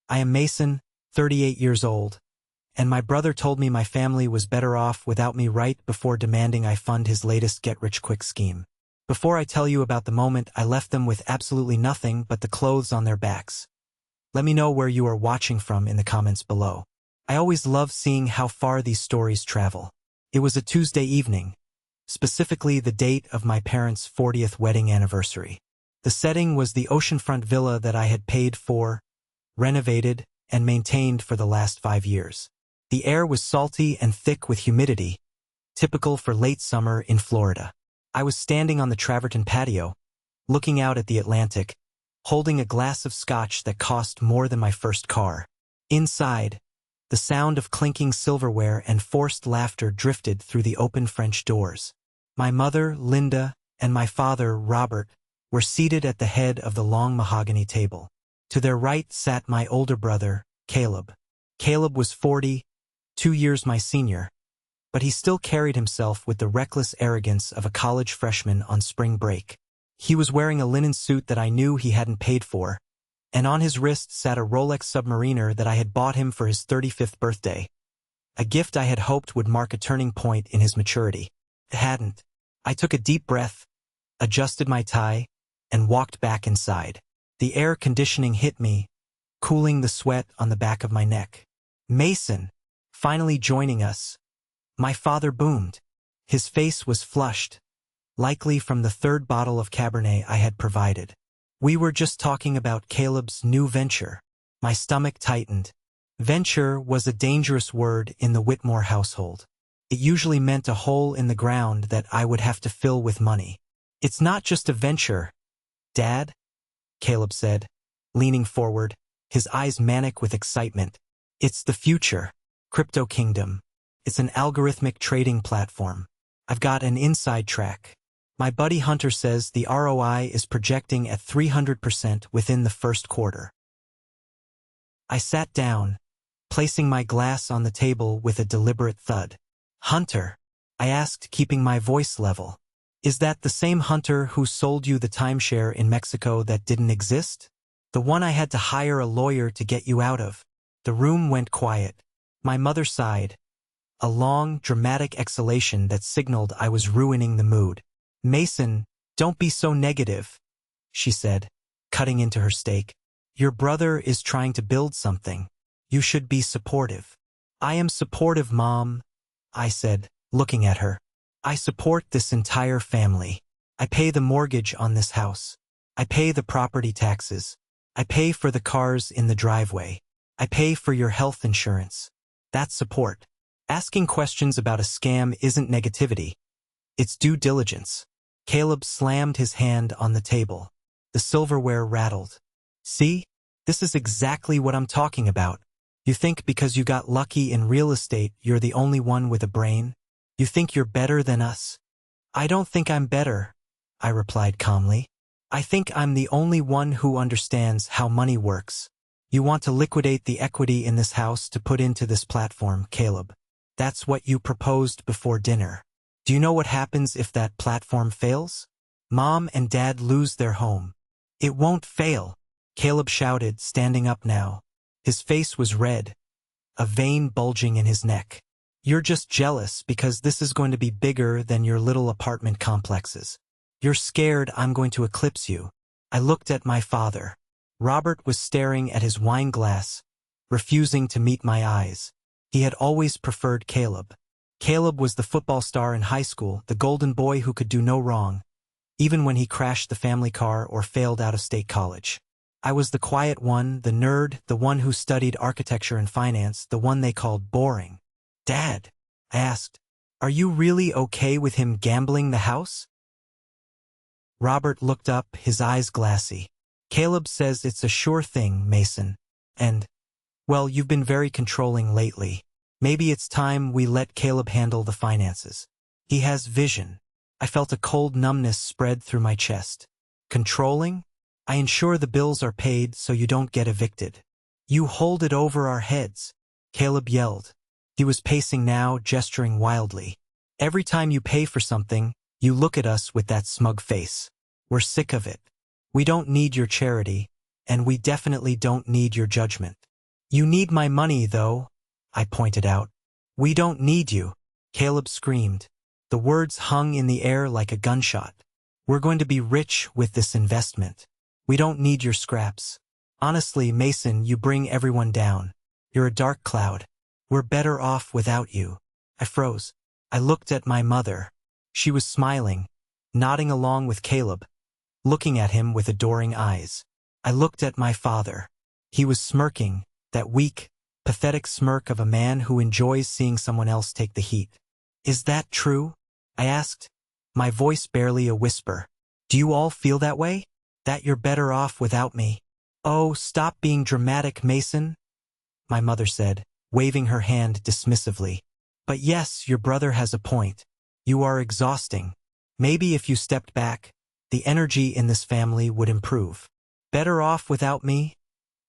I am Mason, 38 years old, and my brother told me my family was better off without me right before demanding I fund his latest get-rich-quick scheme. Before I tell you about the moment, I left them with absolutely nothing but the clothes on their backs. Let me know where you are watching from in the comments below. I always love seeing how far these stories travel. It was a Tuesday evening, specifically the date of my parents' 40th wedding anniversary. The setting was the oceanfront villa that I had paid for, renovated, and maintained for the last 5 years. The air was salty and thick with humidity, typical for late summer in Florida. I was standing on the travertine patio, looking out at the Atlantic, holding a glass of scotch that cost more than my first car. Inside, the sound of clinking silverware and forced laughter drifted through the open French doors. My mother, Linda, and my father, Robert, were seated at the head of the long mahogany table. To their right sat my older brother, Caleb. Caleb was 40, 2 years my senior, but he still carried himself with the reckless arrogance of a college freshman on spring break. He was wearing a linen suit that I knew he hadn't paid for, and on his wrist sat a Rolex Submariner that I had bought him for his 35th birthday, a gift I had hoped would mark a turning point in his maturity. It hadn't. I took a deep breath, adjusted my tie, and walked back inside. The air conditioning hit me, cooling the sweat on the back of my neck. Mason, finally joining us. My father boomed. His face was flushed, likely from the third bottle of Cabernet I had provided. We were just talking about Caleb's new venture. My stomach tightened. Venture was a dangerous word in the Whitmore household. It usually meant a hole in the ground that I would have to fill with money. It's not just a venture, Dad, Caleb said, leaning forward, his eyes manic with excitement. It's the future. Crypto Kingdom. It's an algorithmic trading platform. I've got an inside track. My buddy Hunter says the ROI is projecting at 300% within the first quarter. I sat down, placing my glass on the table with a deliberate thud. Hunter, I asked, keeping my voice level. Is that the same Hunter who sold you the timeshare in Mexico that didn't exist? The one I had to hire a lawyer to get you out of? The room went quiet. My mother sighed, a long, dramatic exhalation that signaled I was ruining the mood. Mason, don't be so negative, she said, cutting into her steak. Your brother is trying to build something. You should be supportive. I am supportive, Mom, I said, looking at her. I support this entire family. I pay the mortgage on this house. I pay the property taxes. I pay for the cars in the driveway. I pay for your health insurance. That's support. Asking questions about a scam isn't negativity. It's due diligence. Caleb slammed his hand on the table. The silverware rattled. See? This is exactly what I'm talking about. You think because you got lucky in real estate you're the only one with a brain? You think you're better than us? I don't think I'm better, I replied calmly. I think I'm the only one who understands how money works. You want to liquidate the equity in this house to put into this platform, Caleb. That's what you proposed before dinner. Do you know what happens if that platform fails? Mom and Dad lose their home. It won't fail, Caleb shouted, standing up now. His face was red, a vein bulging in his neck. You're just jealous because this is going to be bigger than your little apartment complexes. You're scared I'm going to eclipse you. I looked at my father. Robert was staring at his wine glass, refusing to meet my eyes. He had always preferred Caleb. Caleb was the football star in high school, the golden boy who could do no wrong, even when he crashed the family car or failed out-of-state college. I was the quiet one, the nerd, the one who studied architecture and finance, the one they called boring. Dad, I asked, are you really okay with him gambling the house? Robert looked up, his eyes glassy. Caleb says it's a sure thing, Mason. And, well, you've been very controlling lately. Maybe it's time we let Caleb handle the finances. He has vision. I felt a cold numbness spread through my chest. Controlling? I ensure the bills are paid so you don't get evicted. You hold it over our heads, Caleb yelled. He was pacing now, gesturing wildly. Every time you pay for something, you look at us with that smug face. We're sick of it. We don't need your charity, and we definitely don't need your judgment. You need my money, though, I pointed out. We don't need you, Caleb screamed. The words hung in the air like a gunshot. We're going to be rich with this investment. We don't need your scraps. Honestly, Mason, you bring everyone down. You're a dark cloud. We're better off without you. I froze. I looked at my mother. She was smiling, nodding along with Caleb, looking at him with adoring eyes. I looked at my father. He was smirking, that weak, pathetic smirk of a man who enjoys seeing someone else take the heat. Is that true? I asked, my voice barely a whisper. Do you all feel that way? That you're better off without me? Oh, stop being dramatic, Mason, my mother said, waving her hand dismissively. But yes, your brother has a point. You are exhausting. Maybe if you stepped back, the energy in this family would improve. Better off without me?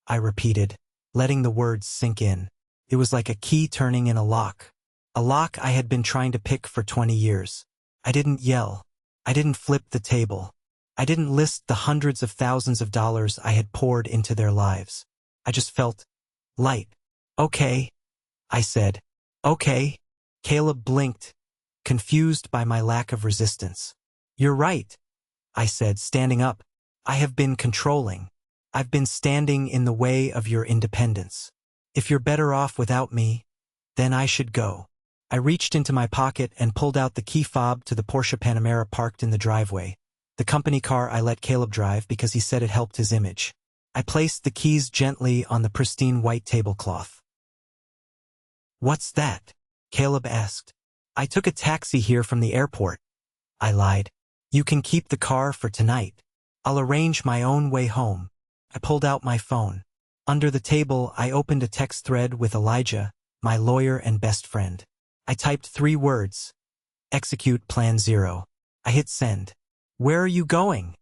I repeated, letting the words sink in. It was like a key turning in a lock I had been trying to pick for 20 years. I didn't yell. I didn't flip the table. I didn't list the hundreds of thousands of dollars I had poured into their lives. I just felt light. Okay, I said. Okay. Caleb blinked, confused by my lack of resistance. You're right, I said, standing up. I have been controlling. I've been standing in the way of your independence. If you're better off without me, then I should go. I reached into my pocket and pulled out the key fob to the Porsche Panamera parked in the driveway, the company car I let Caleb drive because he said it helped his image. I placed the keys gently on the pristine white tablecloth. What's that? Caleb asked. I took a taxi here from the airport. I lied. You can keep the car for tonight. I'll arrange my own way home. I pulled out my phone. Under the table, I opened a text thread with Elijah, my lawyer and best friend. I typed 3 words. Execute Plan 0. I hit send. Where are you going?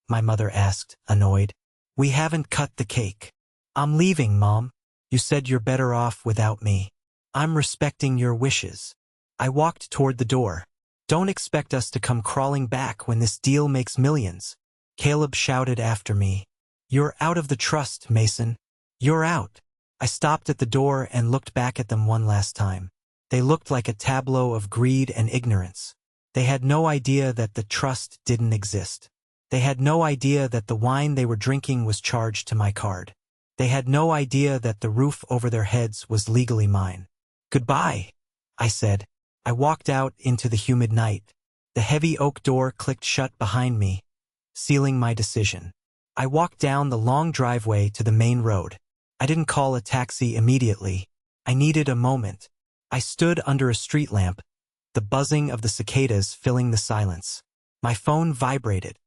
My mother asked, annoyed. We haven't cut the cake. I'm leaving, Mom. You said you're better off without me. I'm respecting your wishes. I walked toward the door. Don't expect us to come crawling back when this deal makes millions. Caleb shouted after me. You're out of the trust, Mason. You're out. I stopped at the door and looked back at them one last time. They looked like a tableau of greed and ignorance. They had no idea that the trust didn't exist. They had no idea that the wine they were drinking was charged to my card. They had no idea that the roof over their heads was legally mine. Goodbye, I said. I walked out into the humid night. The heavy oak door clicked shut behind me, sealing my decision. I walked down the long driveway to the main road. I didn't call a taxi immediately. I needed a moment. I stood under a street lamp, the buzzing of the cicadas filling the silence. My phone vibrated.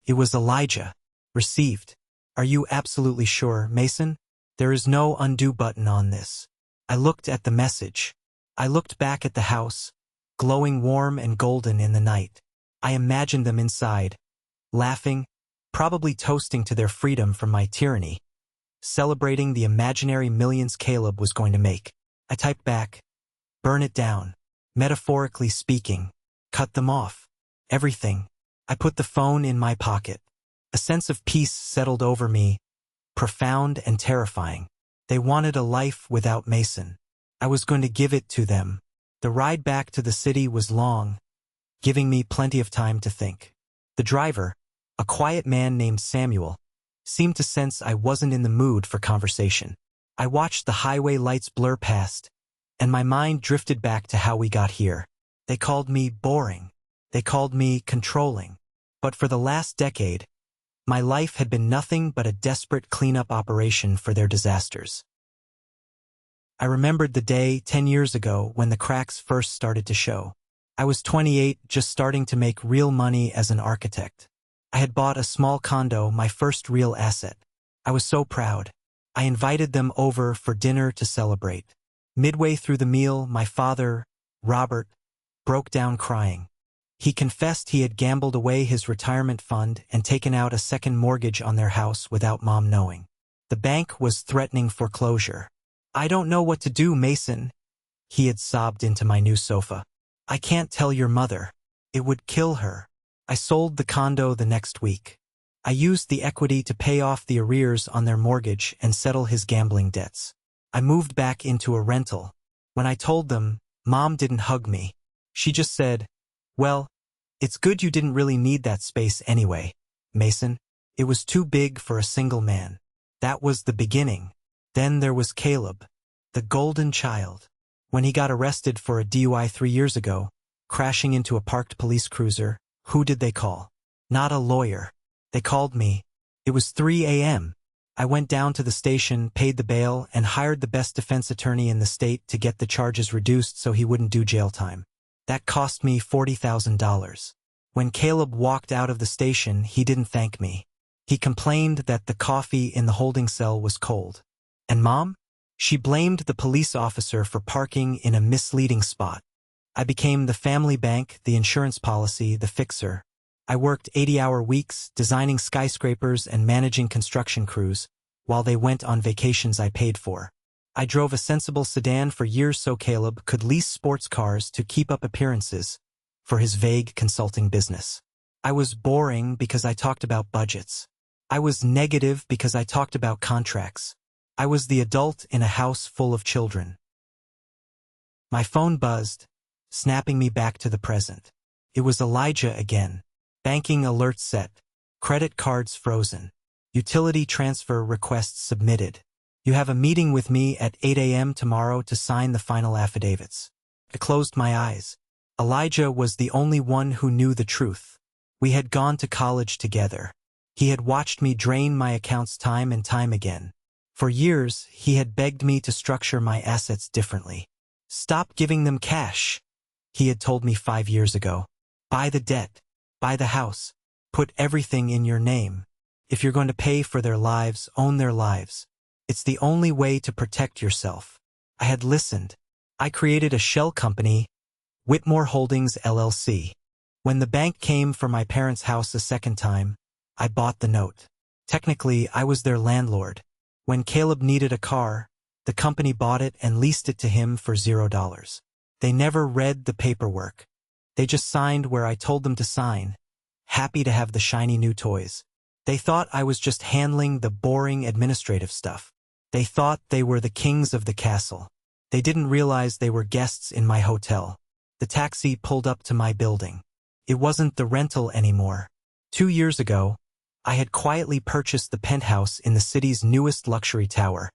It was Elijah. Received. Are you absolutely sure, Mason? There is no undo button on this. I looked at the message. I looked back at the house, glowing warm and golden in the night. I imagined them inside, laughing, probably toasting to their freedom from my tyranny, celebrating the imaginary millions Caleb was going to make. I typed back, burn it down, metaphorically speaking, cut them off, everything. I put the phone in my pocket. A sense of peace settled over me, profound and terrifying. They wanted a life without Mason. I was going to give it to them. The ride back to the city was long, giving me plenty of time to think. The driver, a quiet man named Samuel, seemed to sense I wasn't in the mood for conversation. I watched the highway lights blur past, and my mind drifted back to how we got here. They called me boring. They called me controlling. But for the last decade, my life had been nothing but a desperate cleanup operation for their disasters. I remembered the day 10 years ago when the cracks first started to show. I was 28, just starting to make real money as an architect. I had bought a small condo, my first real asset. I was so proud. I invited them over for dinner to celebrate. Midway through the meal, my father, Robert, broke down crying. He confessed he had gambled away his retirement fund and taken out a second mortgage on their house without Mom knowing. The bank was threatening foreclosure. I don't know what to do, Mason. He had sobbed into my new sofa. I can't tell your mother. It would kill her. I sold the condo the next week. I used the equity to pay off the arrears on their mortgage and settle his gambling debts. I moved back into a rental. When I told them, Mom didn't hug me. She just said, "Well, it's good you didn't really need that space anyway, Mason. It was too big for a single man." That was the beginning. Then there was Caleb, the golden child. When he got arrested for a DUI 3 years ago, crashing into a parked police cruiser, who did they call? Not a lawyer. They called me. It was 3 a.m. I went down to the station, paid the bail, and hired the best defense attorney in the state to get the charges reduced so he wouldn't do jail time. That cost me $40,000. When Caleb walked out of the station, he didn't thank me. He complained that the coffee in the holding cell was cold. And Mom? She blamed the police officer for parking in a misleading spot. I became the family bank, the insurance policy, the fixer. I worked 80-hour weeks, designing skyscrapers and managing construction crews, while they went on vacations I paid for. I drove a sensible sedan for years so Caleb could lease sports cars to keep up appearances for his vague consulting business. I was boring because I talked about budgets. I was negative because I talked about contracts. I was the adult in a house full of children. My phone buzzed, snapping me back to the present. It was Elijah again. Banking alert set. Credit cards frozen. Utility transfer requests submitted. You have a meeting with me at 8 a.m. tomorrow to sign the final affidavits. I closed my eyes. Elijah was the only one who knew the truth. We had gone to college together. He had watched me drain my accounts time and time again. For years, he had begged me to structure my assets differently. Stop giving them cash, he had told me 5 years ago. Buy the debt. Buy the house. Put everything in your name. If you're going to pay for their lives, own their lives. It's the only way to protect yourself. I had listened. I created a shell company, Whitmore Holdings LLC. When the bank came for my parents' house a second time, I bought the note. Technically, I was their landlord. When Caleb needed a car, the company bought it and leased it to him for $0. They never read the paperwork. They just signed where I told them to sign, happy to have the shiny new toys. They thought I was just handling the boring administrative stuff. They thought they were the kings of the castle. They didn't realize they were guests in my hotel. The taxi pulled up to my building. It wasn't the rental anymore. 2 years ago, I had quietly purchased the penthouse in the city's newest luxury tower,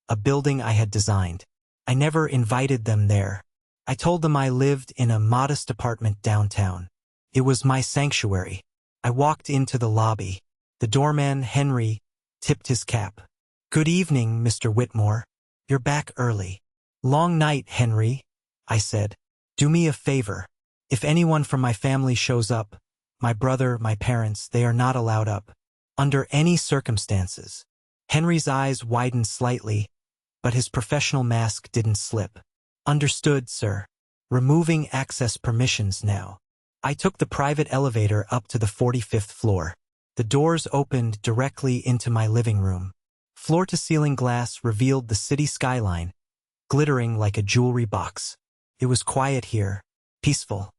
a building I had designed. I never invited them there. I told them I lived in a modest apartment downtown. It was my sanctuary. I walked into the lobby. The doorman, Henry, tipped his cap. "Good evening, Mr. Whitmore. You're back early." "Long night, Henry," I said. "Do me a favor. If anyone from my family shows up, my brother, my parents, they are not allowed up. Under any circumstances." Henry's eyes widened slightly, but his professional mask didn't slip. "Understood, sir. Removing access permissions now." I took the private elevator up to the 45th floor. The doors opened directly into my living room. Floor-to-ceiling glass revealed the city skyline, glittering like a jewelry box. It was quiet here, peaceful.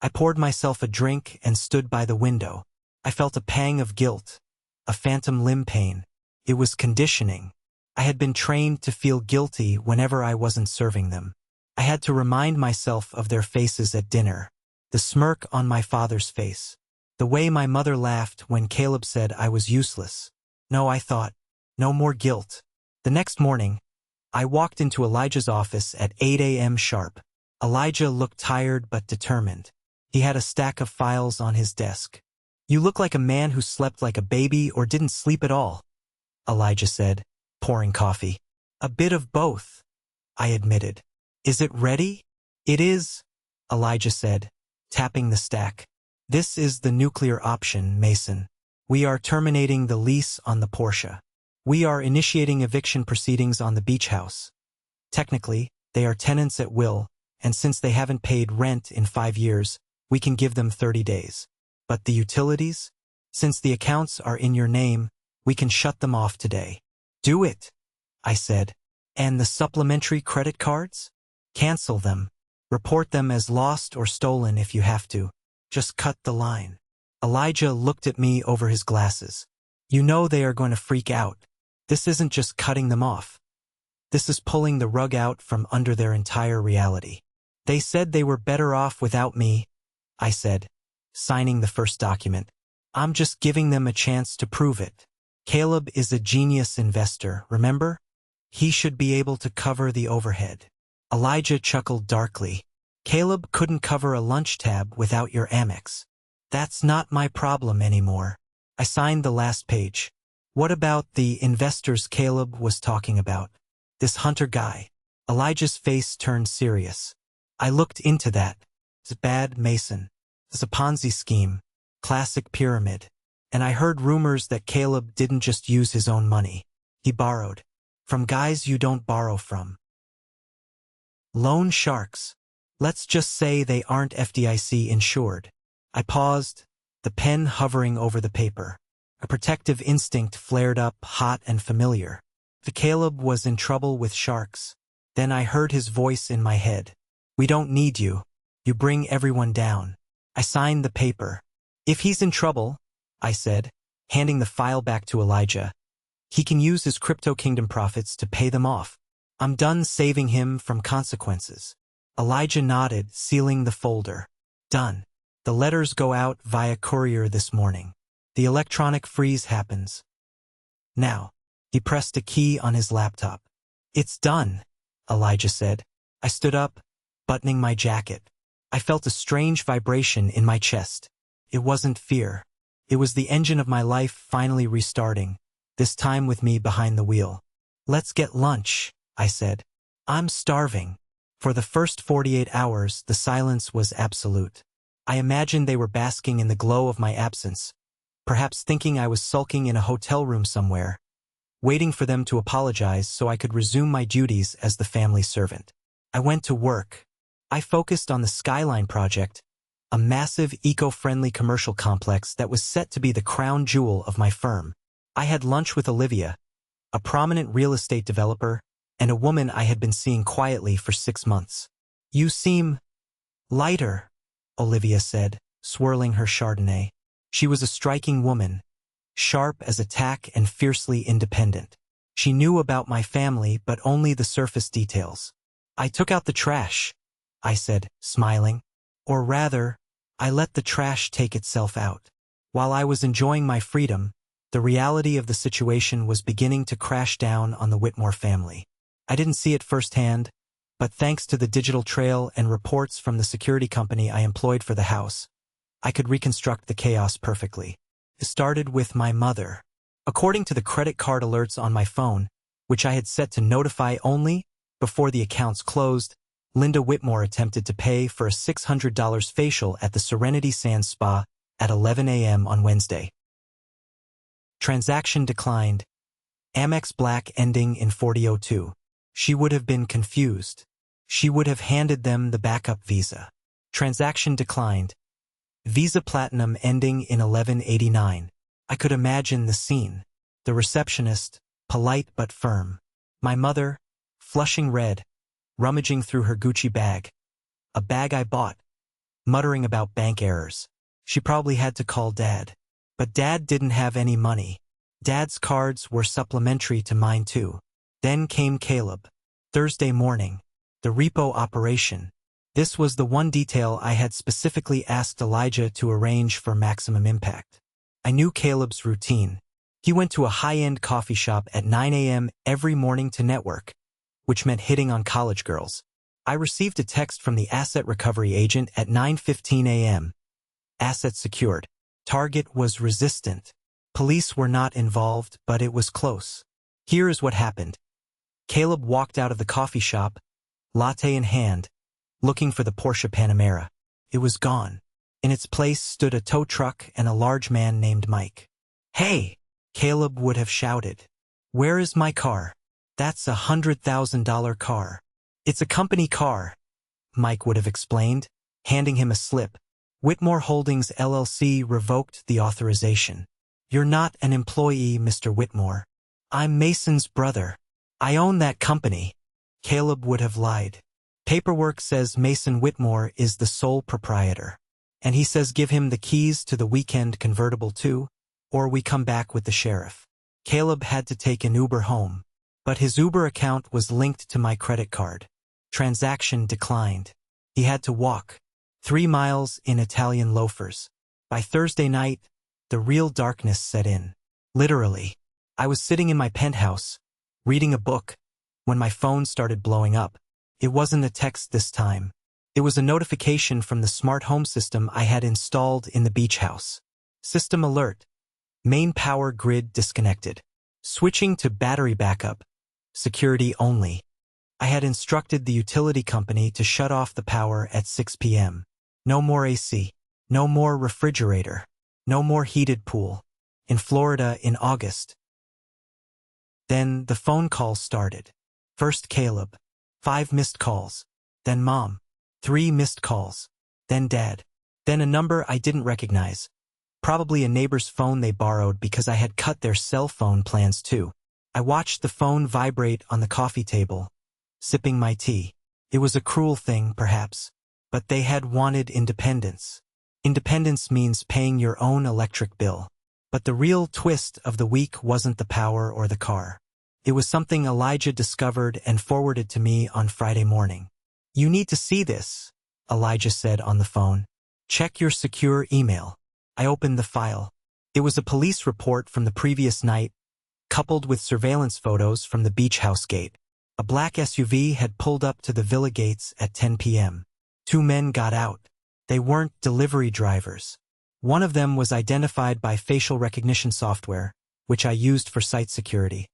I poured myself a drink and stood by the window. I felt a pang of guilt, a phantom limb pain. It was conditioning. I had been trained to feel guilty whenever I wasn't serving them. I had to remind myself of their faces at dinner, the smirk on my father's face, the way my mother laughed when Caleb said I was useless. No, I thought, no more guilt. The next morning, I walked into Elijah's office at 8 a.m. sharp. Elijah looked tired but determined. He had a stack of files on his desk. "You look like a man who slept like a baby or didn't sleep at all," Elijah said, pouring coffee. "A bit of both," I admitted. "Is it ready?" "It is," Elijah said, tapping the stack. "This is the nuclear option, Mason. We are terminating the lease on the Porsche. We are initiating eviction proceedings on the beach house. Technically, they are tenants at will, and since they haven't paid rent in 5 years, we can give them 30 days. But the utilities? Since the accounts are in your name, we can shut them off today." "Do it," I said. "And the supplementary credit cards? Cancel them. Report them as lost or stolen if you have to. Just cut the line." Elijah looked at me over his glasses. "You know they are going to freak out. This isn't just cutting them off. This is pulling the rug out from under their entire reality. They said they were better off without me, I said, signing the first document. I'm just giving them a chance to prove it. Caleb is a genius investor, remember? He should be able to cover the overhead. Elijah chuckled darkly. Caleb couldn't cover a lunch tab without your Amex. That's not my problem anymore. I signed the last page. What about the investors Caleb was talking about? This Hunter guy. Elijah's face turned serious. I looked into that. It's bad, Mason. It's a Ponzi scheme. Classic pyramid. And I heard rumors that Caleb didn't just use his own money. He borrowed. From guys you don't borrow from. Loan sharks. Let's just say they aren't FDIC insured. I paused, the pen hovering over the paper. A protective instinct flared up, hot and familiar. The Caleb was in trouble with sharks. Then I heard his voice in my head. We don't need you. You bring everyone down. I signed the paper. If he's in trouble, I said, handing the file back to Elijah, he can use his Crypto Kingdom profits to pay them off. I'm done saving him from consequences. Elijah nodded, sealing the folder. Done. The letters go out via courier this morning. The electronic freeze happens. Now. He pressed a key on his laptop. It's done, Elijah said. I stood up, buttoning my jacket. I felt a strange vibration in my chest. It wasn't fear. It was the engine of my life finally restarting, this time with me behind the wheel. Let's get lunch, I said. I'm starving. For the first 48 hours, the silence was absolute. I imagined they were basking in the glow of my absence, perhaps thinking I was sulking in a hotel room somewhere, waiting for them to apologize so I could resume my duties as the family servant. I went to work. I focused on the Skyline project, a massive eco-friendly commercial complex that was set to be the crown jewel of my firm. I had lunch with Olivia, a prominent real estate developer, and a woman I had been seeing quietly for 6 months. You seem lighter, Olivia said, swirling her Chardonnay. She was a striking woman, sharp as a tack and fiercely independent. She knew about my family, but only the surface details. I took out the trash, I said, smiling. Or rather, I let the trash take itself out. While I was enjoying my freedom, the reality of the situation was beginning to crash down on the Whitmore family. I didn't see it firsthand, but thanks to the digital trail and reports from the security company I employed for the house, I could reconstruct the chaos perfectly. It started with my mother. According to the credit card alerts on my phone, which I had set to notify only before the accounts closed, Linda Whitmore attempted to pay for a $600 facial at the Serenity Sands Spa at 11 a.m. on Wednesday. Transaction declined. Amex Black ending in 4002. She would have been confused. She would have handed them the backup visa. Transaction declined. Visa Platinum ending in 1189. I could imagine the scene. The receptionist, polite but firm. My mother, flushing red, rummaging through her Gucci bag. A bag I bought, muttering about bank errors. She probably had to call Dad. But Dad didn't have any money. Dad's cards were supplementary to mine too. Then came Caleb. Thursday morning. The repo operation. This was the one detail I had specifically asked Elijah to arrange for maximum impact. I knew Caleb's routine. He went to a high-end coffee shop at 9 a.m. every morning to network, which meant hitting on college girls. I received a text from the asset recovery agent at 9:15 a.m. Assets secured. Target was resistant. Police were not involved, but it was close. Here is what happened. Caleb walked out of the coffee shop, latte in hand, looking for the Porsche Panamera. It was gone. In its place stood a tow truck and a large man named Mike. Hey! Caleb would have shouted. Where is my car? That's a $100,000 car. It's a company car, Mike would have explained, handing him a slip. Whitmore Holdings LLC revoked the authorization. You're not an employee, Mr. Whitmore. I'm Mason's brother. I own that company. Caleb would have lied. Paperwork says Mason Whitmore is the sole proprietor. And he says give him the keys to the weekend convertible too, or we come back with the sheriff. Caleb had to take an Uber home. But his Uber account was linked to my credit card. Transaction declined. He had to walk 3 miles in Italian loafers. By Thursday night, the real darkness set in. Literally. I was sitting in my penthouse, reading a book, when my phone started blowing up. It wasn't a text this time. It was a notification from the smart home system I had installed in the beach house. System alert. Main power grid disconnected. Switching to battery backup. Security only. I had instructed the utility company to shut off the power at 6 p.m. No more AC. No more refrigerator. No more heated pool. In Florida in August. Then the phone calls started. First Caleb. 5 missed calls. Then Mom. 3 missed calls. Then Dad. Then a number I didn't recognize. Probably a neighbor's phone they borrowed because I had cut their cell phone plans too. I watched the phone vibrate on the coffee table, sipping my tea. It was a cruel thing, perhaps, but they had wanted independence. Independence means paying your own electric bill. But the real twist of the week wasn't the power or the car. It was something Elijah discovered and forwarded to me on Friday morning. You need to see this, Elijah said on the phone. Check your secure email. I opened the file. It was a police report from the previous night, coupled with surveillance photos from the beach house gate. A black SUV had pulled up to the villa gates at 10 p.m. 2 men got out. They weren't delivery drivers. One of them was identified by facial recognition software, which I used for site security,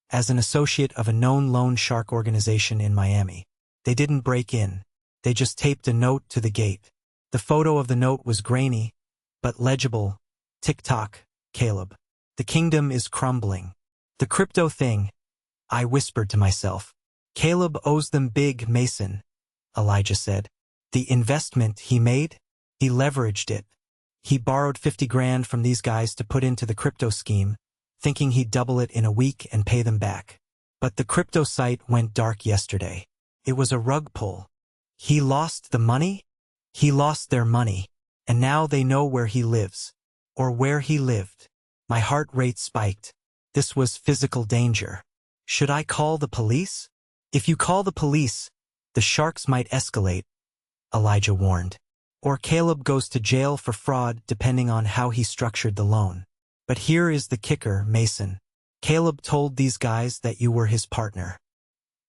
as an associate of a known loan shark organization in Miami. They didn't break in. They just taped a note to the gate. The photo of the note was grainy, but legible. Tick-tock, Caleb. The kingdom is crumbling. The crypto thing, I whispered to myself. Caleb owes them big, Mason, Elijah said. The investment he made? He leveraged it. He borrowed 50 grand from these guys to put into the crypto scheme, thinking he'd double it in a week and pay them back. But the crypto site went dark yesterday. It was a rug pull. He lost the money? He lost their money. And now they know where he lives. Or where he lived. My heart rate spiked. This was physical danger. Should I call the police? If you call the police, the sharks might escalate, Elijah warned. Or Caleb goes to jail for fraud depending on how he structured the loan. But here is the kicker, Mason. Caleb told these guys that you were his partner.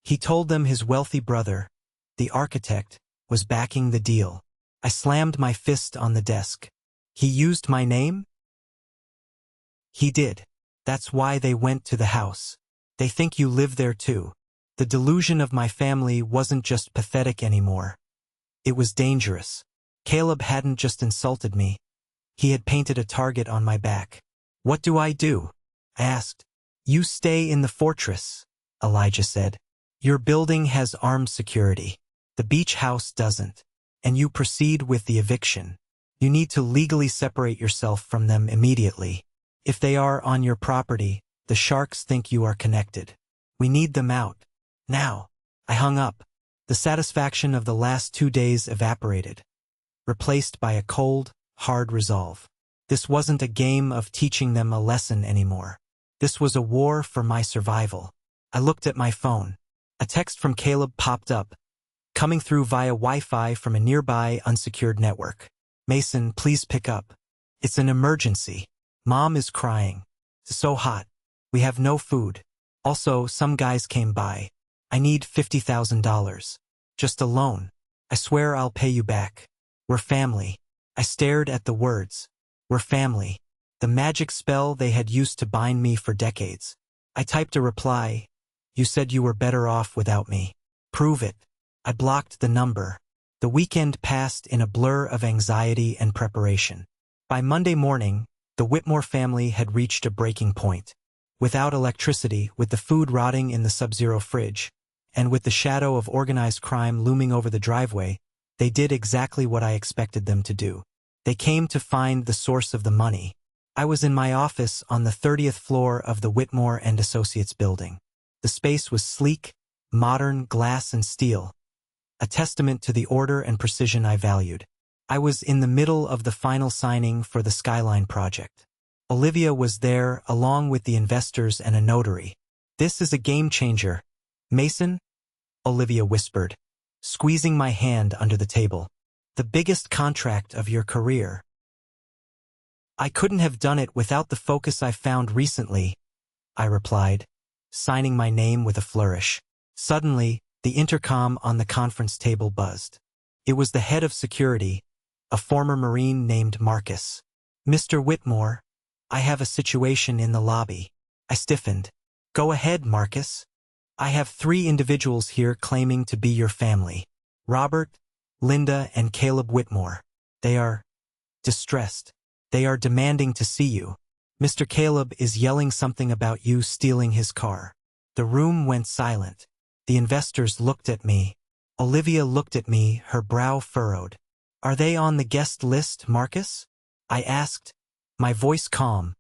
He told them his wealthy brother, the architect, was backing the deal. I slammed my fist on the desk. He used my name? He did. That's why they went to the house. They think you live there too. The delusion of my family wasn't just pathetic anymore. It was dangerous. Caleb hadn't just insulted me. He had painted a target on my back. What do? I asked. You stay in the fortress, Elijah said. Your building has armed security. The beach house doesn't. And you proceed with the eviction. You need to legally separate yourself from them immediately. If they are on your property, the sharks think you are connected. We need them out. Now. I hung up. The satisfaction of the last 2 days evaporated, replaced by a cold, hard resolve. This wasn't a game of teaching them a lesson anymore. This was a war for my survival. I looked at my phone. A text from Caleb popped up, coming through via Wi-Fi from a nearby unsecured network. Mason, please pick up. It's an emergency. Mom is crying. It's so hot. We have no food. Also, some guys came by. I need $50,000. Just a loan. I swear I'll pay you back. We're family. I stared at the words. We're family. The magic spell they had used to bind me for decades. I typed a reply. You said you were better off without me. Prove it. I blocked the number. The weekend passed in a blur of anxiety and preparation. By Monday morning, the Whitmore family had reached a breaking point. Without electricity, with the food rotting in the sub-zero fridge, and with the shadow of organized crime looming over the driveway, they did exactly what I expected them to do. They came to find the source of the money. I was in my office on the 30th floor of the Whitmore and Associates building. The space was sleek, modern, glass and steel, a testament to the order and precision I valued. I was in the middle of the final signing for the Skyline project. Olivia was there along with the investors and a notary. This is a game changer. Mason, Olivia whispered, squeezing my hand under the table. The biggest contract of your career. I couldn't have done it without the focus I found recently, I replied, signing my name with a flourish. Suddenly, the intercom on the conference table buzzed. It was the head of security, a former Marine named Marcus. Mr. Whitmore, I have a situation in the lobby. I stiffened. Go ahead, Marcus. I have 3 individuals here claiming to be your family. Robert, Linda, and Caleb Whitmore. They are distressed. They are demanding to see you. Mr. Caleb is yelling something about you stealing his car. The room went silent. The investors looked at me. Olivia looked at me, her brow furrowed. Are they on the guest list, Marcus? I asked, my voice calm,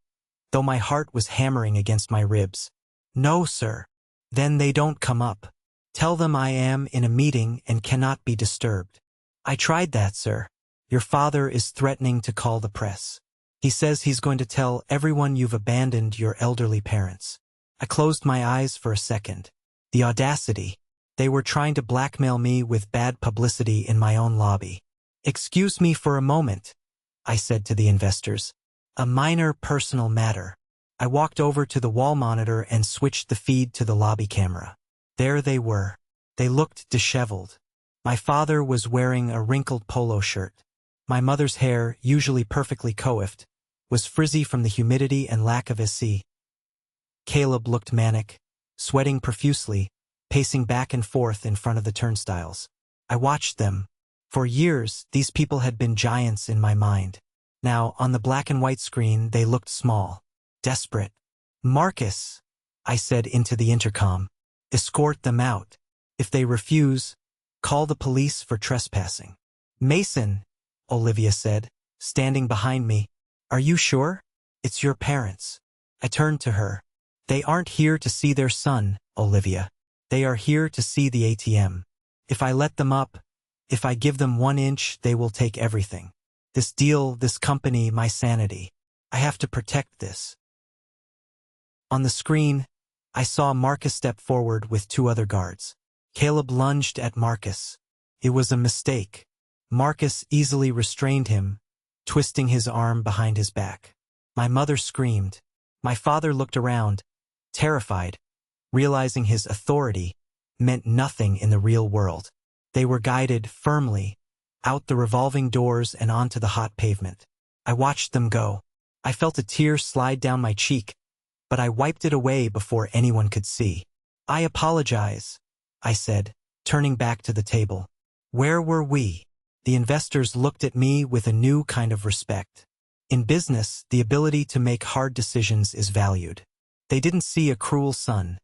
though my heart was hammering against my ribs. No, sir. Then they don't come up. Tell them I am in a meeting and cannot be disturbed. I tried that, sir. Your father is threatening to call the press. He says he's going to tell everyone you've abandoned your elderly parents. I closed my eyes for a second. The audacity. They were trying to blackmail me with bad publicity in my own lobby. Excuse me for a moment, I said to the investors. A minor personal matter. I walked over to the wall monitor and switched the feed to the lobby camera. There they were. They looked disheveled. My father was wearing a wrinkled polo shirt. My mother's hair, usually perfectly coiffed, was frizzy from the humidity and lack of AC. Caleb looked manic, sweating profusely, pacing back and forth in front of the turnstiles. I watched them. For years, these people had been giants in my mind. Now, on the black and white screen, they looked small, desperate. Marcus, I said into the intercom, escort them out. If they refuse, call the police for trespassing. Mason, Olivia said, standing behind me. Are you sure? It's your parents. I turned to her. They aren't here to see their son, Olivia. They are here to see the ATM. If I let them up, if I give them 1 inch, they will take everything. This deal, this company, my sanity. I have to protect this. On the screen, I saw Marcus step forward with 2 other guards. Caleb lunged at Marcus. It was a mistake. Marcus easily restrained him, twisting his arm behind his back. My mother screamed. My father looked around, terrified, realizing his authority meant nothing in the real world. They were guided firmly, out the revolving doors and onto the hot pavement. I watched them go. I felt a tear slide down my cheek, but I wiped it away before anyone could see. I apologize, I said, turning back to the table. Where were we? The investors looked at me with a new kind of respect. In business, the ability to make hard decisions is valued. They didn't see a cruel son.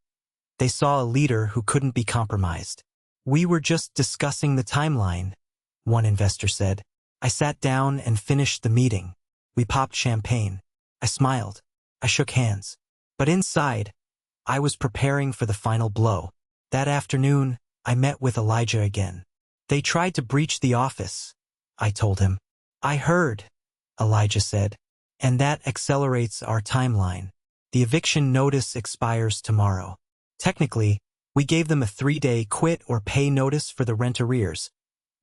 They saw a leader who couldn't be compromised. We were just discussing the timeline, one investor said. I sat down and finished the meeting. We popped champagne. I smiled. I shook hands. But inside, I was preparing for the final blow. That afternoon, I met with Elijah again. They tried to breach the office, I told him. I heard, Elijah said, and that accelerates our timeline. The eviction notice expires tomorrow. Technically, we gave them a 3-day quit or pay notice for the rent arrears,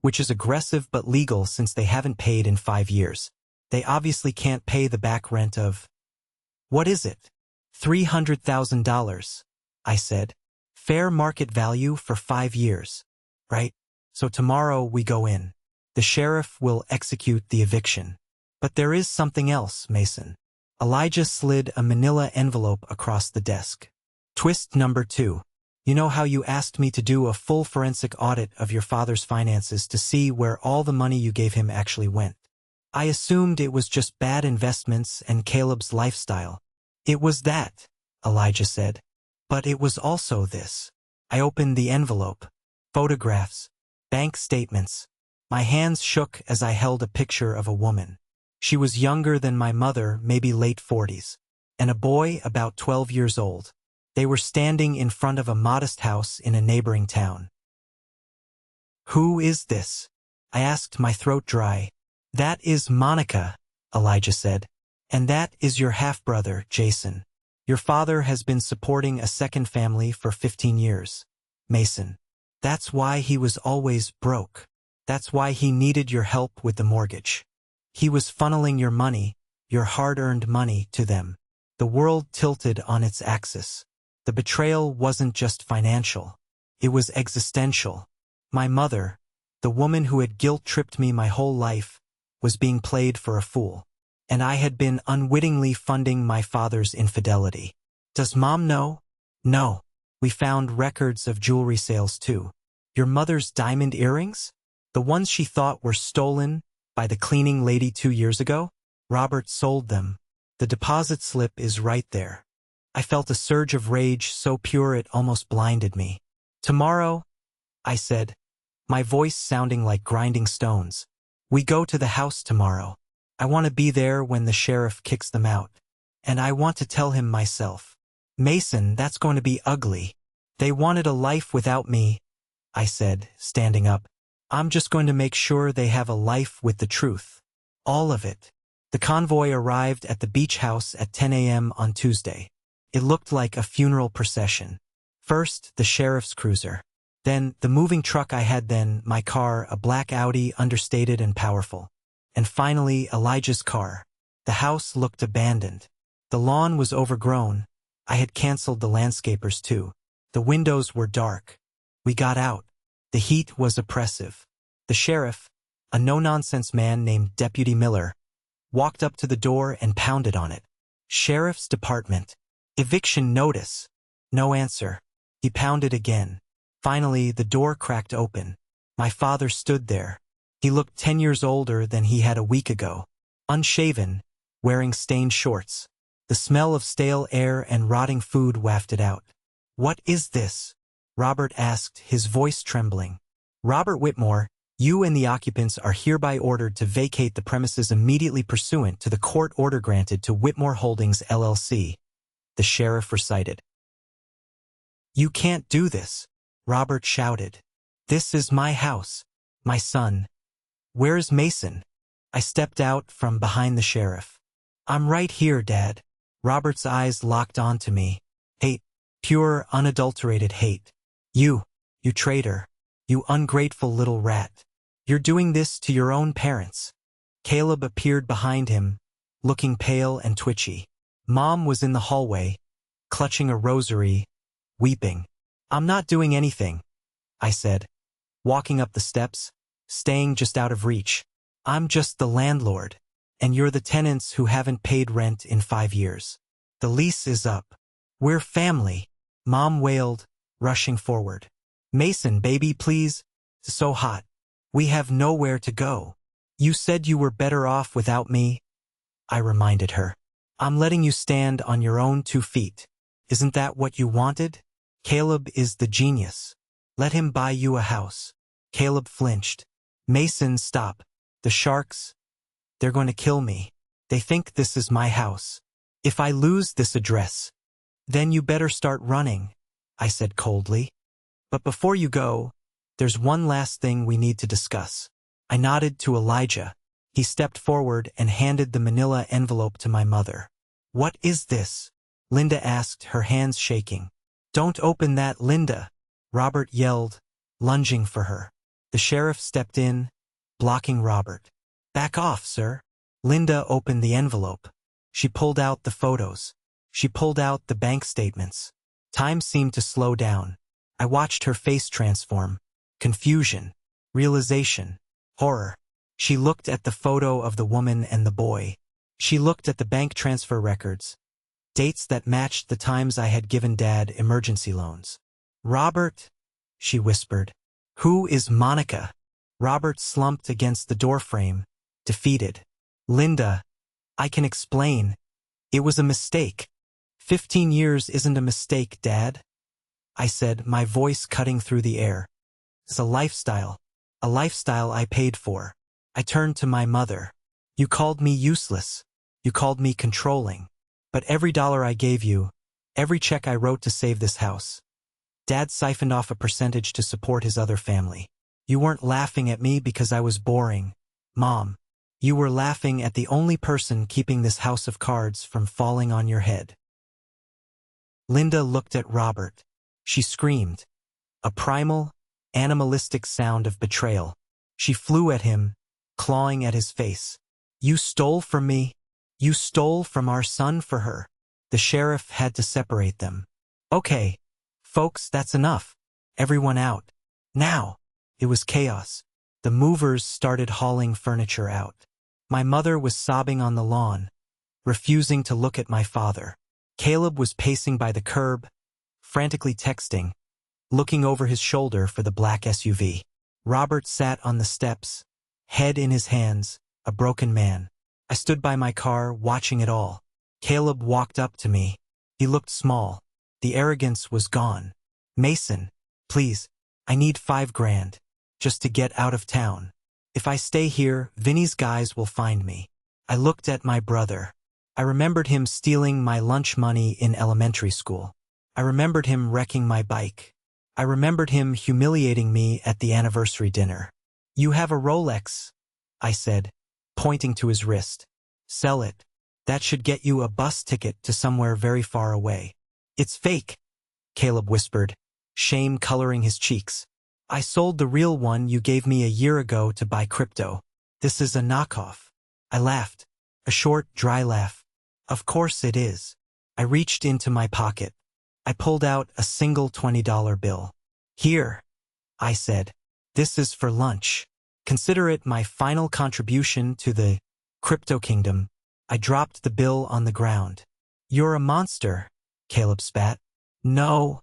which is aggressive but legal since they haven't paid in 5 years. They obviously can't pay the back rent of... What is it? $300,000, I said. Fair market value for 5 years, right? So tomorrow we go in. The sheriff will execute the eviction. But there is something else, Mason. Elijah slid a manila envelope across the desk. Twist number 2. You know how you asked me to do a full forensic audit of your father's finances to see where all the money you gave him actually went? I assumed it was just bad investments and Caleb's lifestyle. It was that, Elijah said. But it was also this. I opened the envelope. Photographs. Bank statements. My hands shook as I held a picture of a woman. She was younger than my mother, maybe late 40s, and a boy about 12 years old. They were standing in front of a modest house in a neighboring town. Who is this? I asked, my throat dry. That is Monica, Elijah said. And that is your half-brother, Jason. Your father has been supporting a second family for 15 years. Mason. That's why he was always broke. That's why he needed your help with the mortgage. He was funneling your money, your hard-earned money, to them. The world tilted on its axis. The betrayal wasn't just financial. It was existential. My mother, the woman who had guilt-tripped me my whole life, was being played for a fool. And I had been unwittingly funding my father's infidelity. Does Mom know? No. We found records of jewelry sales too. Your mother's diamond earrings? The ones she thought were stolen by the cleaning lady 2 years ago? Robert sold them. The deposit slip is right there. I felt a surge of rage so pure it almost blinded me. Tomorrow, I said, my voice sounding like grinding stones. We go to the house tomorrow. I want to be there when the sheriff kicks them out. And I want to tell him myself. Mason, that's going to be ugly. They wanted a life without me, I said, standing up. I'm just going to make sure they have a life with the truth. All of it. The convoy arrived at the beach house at 10 a.m. on Tuesday. It looked like a funeral procession. First, the sheriff's cruiser. Then, the moving truck I had then, my car, a black Audi, understated and powerful. And finally, Elijah's car. The house looked abandoned. The lawn was overgrown. I had canceled the landscapers too. The windows were dark. We got out. The heat was oppressive. The sheriff, a no-nonsense man named Deputy Miller, walked up to the door and pounded on it. Sheriff's Department. Eviction notice. No answer. He pounded again. Finally, the door cracked open. My father stood there. He looked 10 years older than he had a week ago. Unshaven, wearing stained shorts. The smell of stale air and rotting food wafted out. What is this? Robert asked, his voice trembling. Robert Whitmore, you and the occupants are hereby ordered to vacate the premises immediately pursuant to the court order granted to Whitmore Holdings, LLC. The sheriff recited. You can't do this, Robert shouted. This is my house, my son. Where's Mason? I stepped out from behind the sheriff. I'm right here, Dad. Robert's eyes locked onto me. Hate, pure, unadulterated hate. You traitor. You ungrateful little rat. You're doing this to your own parents. Caleb appeared behind him, looking pale and twitchy. Mom was in the hallway, clutching a rosary, weeping. I'm not doing anything, I said, walking up the steps, staying just out of reach. I'm just the landlord, and you're the tenants who haven't paid rent in 5 years. The lease is up. We're family, Mom wailed, rushing forward. Mason, baby, please. It's so hot. We have nowhere to go. You said you were better off without me, I reminded her. I'm letting you stand on your own 2 feet. Isn't that what you wanted? Caleb is the genius. Let him buy you a house. Caleb flinched. Mason, stop. The sharks, they're going to kill me. They think this is my house. If I lose this address, then you better start running, I said coldly. But before you go, there's one last thing we need to discuss. I nodded to Elijah. He stepped forward and handed the manila envelope to my mother. What is this? Linda asked, her hands shaking. Don't open that, Linda, Robert yelled, lunging for her. The sheriff stepped in, blocking Robert. Back off, sir. Linda opened the envelope. She pulled out the photos. She pulled out the bank statements. Time seemed to slow down. I watched her face transform. Confusion, realization, horror. She looked at the photo of the woman and the boy. She looked at the bank transfer records. Dates that matched the times I had given Dad emergency loans. Robert, she whispered. Who is Monica? Robert slumped against the doorframe, defeated. Linda, I can explain. It was a mistake. 15 years isn't a mistake, Dad, I said, my voice cutting through the air. It's a lifestyle I paid for. I turned to my mother. You called me useless. You called me controlling. But every dollar I gave you, every check I wrote to save this house, Dad siphoned off a percentage to support his other family. You weren't laughing at me because I was boring, Mom. You were laughing at the only person keeping this house of cards from falling on your head. Linda looked at Robert. She screamed. A primal, animalistic sound of betrayal. She flew at him, clawing at his face. You stole from me. You stole from our son for her. The sheriff had to separate them. Okay, folks, that's enough. Everyone out. Now. It was chaos. The movers started hauling furniture out. My mother was sobbing on the lawn, refusing to look at my father. Caleb was pacing by the curb, frantically texting, looking over his shoulder for the black SUV. Robert sat on the steps, head in his hands, a broken man. I stood by my car, watching it all. Caleb walked up to me. He looked small. The arrogance was gone. Mason, please, I need $5,000, just to get out of town. If I stay here, Vinny's guys will find me. I looked at my brother. I remembered him stealing my lunch money in elementary school. I remembered him wrecking my bike. I remembered him humiliating me at the anniversary dinner. You have a Rolex, I said, pointing to his wrist. Sell it. That should get you a bus ticket to somewhere very far away. It's fake, Caleb whispered, shame coloring his cheeks. I sold the real one you gave me a year ago to buy crypto. This is a knockoff. I laughed. A short, dry laugh. Of course it is. I reached into my pocket. I pulled out a single $20 bill. Here, I said. This is for lunch. Consider it my final contribution to the crypto kingdom. I dropped the bill on the ground. You're a monster, Caleb spat. No,